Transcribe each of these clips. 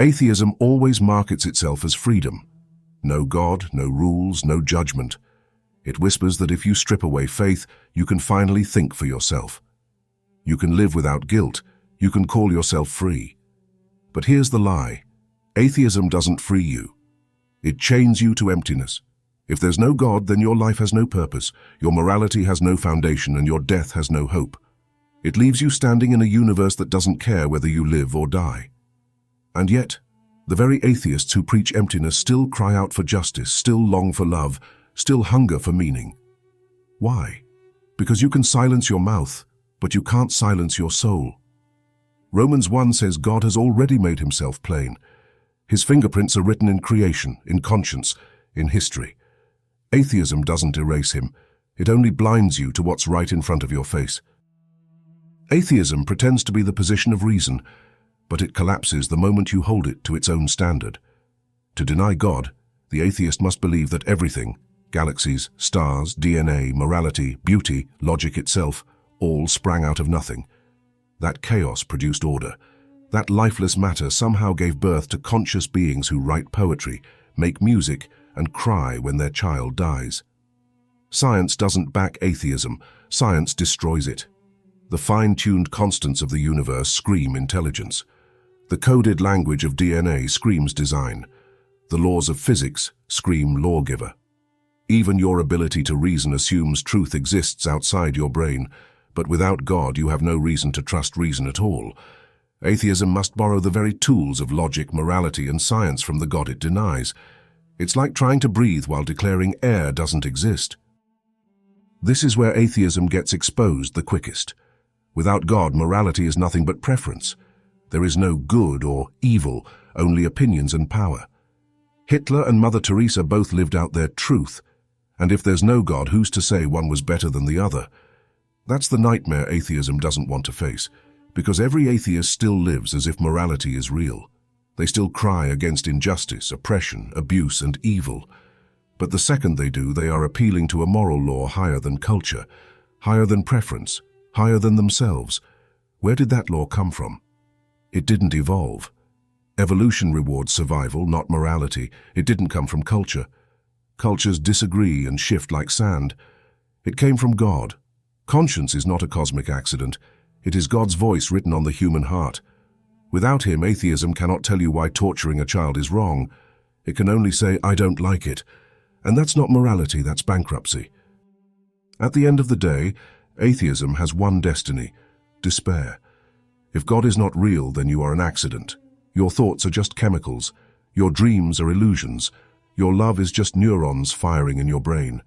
Atheism always markets itself as freedom. No God, no rules, no judgment. It whispers that if you strip away faith, you can finally think for yourself. You can live without guilt. You can call yourself free. But here's the lie. Atheism doesn't free you. It chains you to emptiness. If there's no God, then your life has no purpose, your morality has no foundation, and your death has no hope. It leaves you standing in a universe that doesn't care whether you live or die. And yet, the very atheists who preach emptiness still cry out for justice, still long for love, still hunger for meaning. Why? Because you can silence your mouth, but you can't silence your soul. Romans 1 says God has already made himself plain. His fingerprints are written in creation, in conscience, in history. Atheism doesn't erase him. It only blinds you to what's right in front of your face. Atheism pretends to be the position of reason, but it collapses the moment you hold it to its own standard. To deny God, the atheist must believe that everything, galaxies, stars, DNA, morality, beauty, logic itself, all sprang out of nothing. That chaos produced order. That lifeless matter somehow gave birth to conscious beings who write poetry, make music, and cry when their child dies. Science doesn't back atheism. Science destroys it. The fine-tuned constants of the universe scream intelligence. The coded language of DNA screams design. The laws of physics scream lawgiver. Even your ability to reason assumes truth exists outside your brain, but without God you have no reason to trust reason at all. Atheism must borrow the very tools of logic, morality, and science from the God it denies. It's like trying to breathe while declaring air doesn't exist. This is where atheism gets exposed the quickest. Without God, morality is nothing but preference. There is no good or evil, only opinions and power. Hitler and Mother Teresa both lived out their truth, and if there's no God, who's to say one was better than the other? That's the nightmare atheism doesn't want to face, because every atheist still lives as if morality is real. They still cry against injustice, oppression, abuse, and evil. But the second they do, they are appealing to a moral law higher than culture, higher than preference, higher than themselves. Where did that law come from? It didn't evolve. Evolution rewards survival, not morality. It didn't come from culture. Cultures disagree and shift like sand. It came from God. Conscience is not a cosmic accident. It is God's voice written on the human heart. Without him, atheism cannot tell you why torturing a child is wrong. It can only say, I don't like it. And that's not morality, that's bankruptcy. At the end of the day, atheism has one destiny: despair. If God is not real, then you are an accident. Your thoughts are just chemicals. Your dreams are illusions. Your love is just neurons firing in your brain.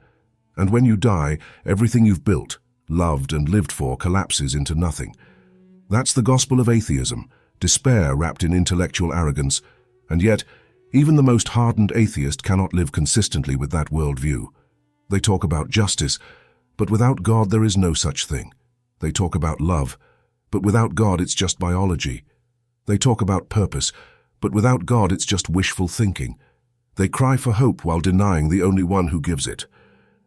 And when you die, everything you've built, loved, and lived for collapses into nothing. That's the gospel of atheism. Despair wrapped in intellectual arrogance, and yet, even the most hardened atheist cannot live consistently with that worldview. They talk about justice, but without God there is no such thing. They talk about love, but without God it's just biology. They talk about purpose, but without God it's just wishful thinking. They cry for hope while denying the only one who gives it.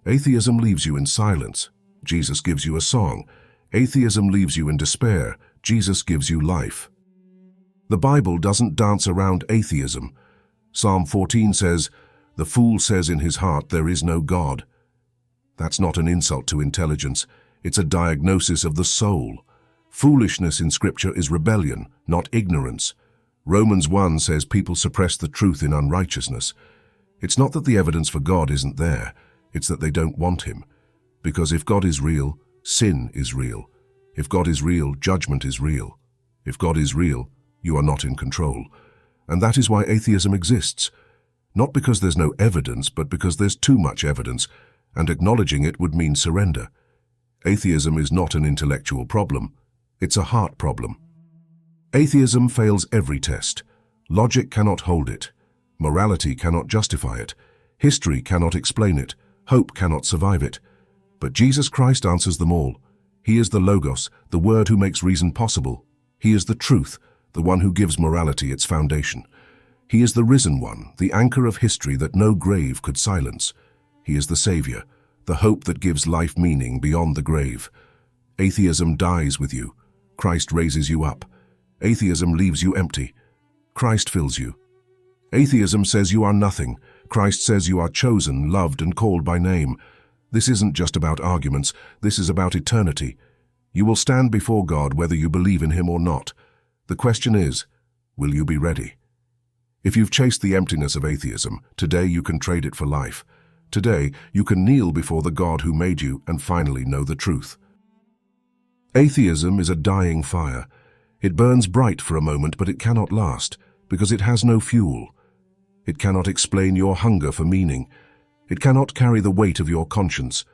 Atheism leaves you in silence. Jesus gives you a song. Atheism leaves you in despair. Jesus gives you life. The Bible doesn't dance around atheism. Psalm 14 says, "The fool says in his heart there is no God." That's not an insult to intelligence. It's a diagnosis of the soul. Foolishness in Scripture is rebellion, not ignorance. Romans 1 says people suppress the truth in unrighteousness. It's not that the evidence for God isn't there. It's that they don't want him. Because if God is real, sin is real. If God is real, judgment is real. If God is real, you are not in control. And that is why atheism exists. Not because there's no evidence, but because there's too much evidence, and acknowledging it would mean surrender. Atheism is not an intellectual problem. It's a heart problem. Atheism fails every test. Logic cannot hold it. Morality cannot justify it. History cannot explain it. Hope cannot survive it. But Jesus Christ answers them all. He is the Logos, the Word who makes reason possible. He is the truth, the one who gives morality its foundation. He is the risen one, the anchor of history that no grave could silence. He is the Savior, the hope that gives life meaning beyond the grave. Atheism dies with you. Christ raises you up. Atheism leaves you empty. Christ fills you. Atheism says you are nothing. Christ says you are chosen, loved, and called by name. This isn't just about arguments. This is about eternity. You will stand before God whether you believe in Him or not. The question is, will you be ready? If you've chased the emptiness of atheism, today you can trade it for life. Today, you can kneel before the God who made you and finally know the truth. Atheism is a dying fire. It burns bright for a moment, but it cannot last, because it has no fuel. It cannot explain your hunger for meaning. It cannot carry the weight of your conscience.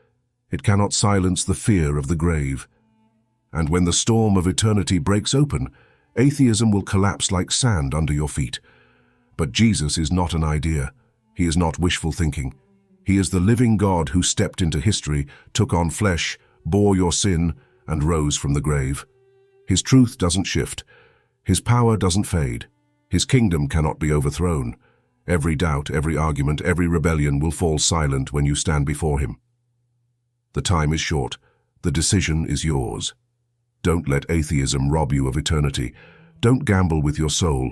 It cannot silence the fear of the grave. And when the storm of eternity breaks open, atheism will collapse like sand under your feet. But Jesus is not an idea. He is not wishful thinking. He is the living God who stepped into history, took on flesh, bore your sin, and rose from the grave. His truth doesn't shift. His power doesn't fade. His kingdom cannot be overthrown. Every doubt, every argument, every rebellion will fall silent when you stand before Him. The time is short. The decision is yours. Don't let atheism rob you of eternity. Don't gamble with your soul.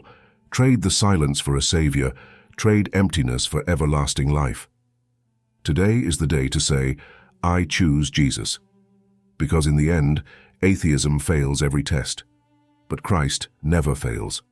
Trade the silence for a savior. Trade emptiness for everlasting life. Today is the day to say, I choose Jesus. Because in the end, atheism fails every test. But Christ never fails.